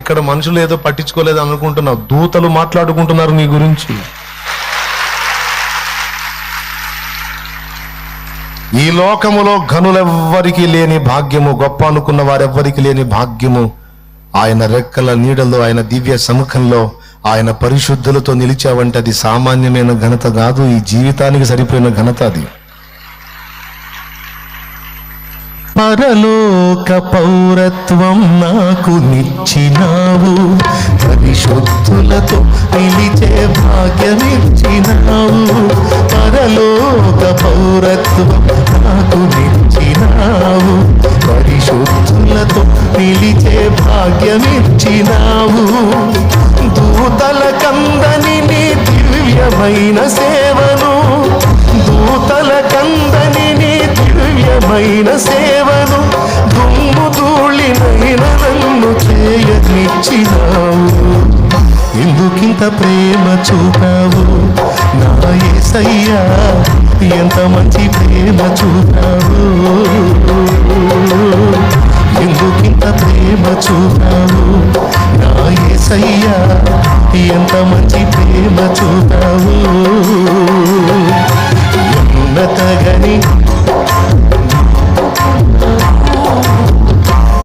ఇక్కడ మనుషులు ఏదో పట్టించుకోలేదు అనుకుంటున్నావు, దూతలు మాట్లాడుకుంటున్నారు నీ గురించి. ఈ లోకములో ఘనులెవ్వరికి లేని భాగ్యము, గొప్ప అనుకున్న వారెవ్వరికి లేని భాగ్యము ఆయన రెక్కల నీడలో, ఆయన దివ్య సముఖంలో, ఆయన పరిశుద్ధులతో నిలిచావంటే అది సామాన్యమైన ఘనత కాదు, ఈ జీవితానికి సరిపోయిన ఘనత అది. పరలోక పౌరత్వం నాకు నిచ్చినావు, పరిశుద్ధులతో నిలిచే భాగ్యమిచ్చినావు. పరలోక పౌరత్వం నాకు నిచ్చినావు, పరిశుద్ధులతో నిలిచే భాగ్యమిచ్చినావు. దూతల కందని నీ దివ్యమైన సేవను, దూతల కందని నీ దివ్యమైన సేవను, దుమ్ము ధూళినైన నన్ను చేయనిచ్చినావు. ఎందుకింత ప్రేమ చూపావు నా యేసయ్యా, ఎంత మంచి ప్రేమ చూపావు. ఎందుకింత ప్రేమ చూపావు నా యేసయ్యా, ఎంత మంచి ప్రేమ చూపావు.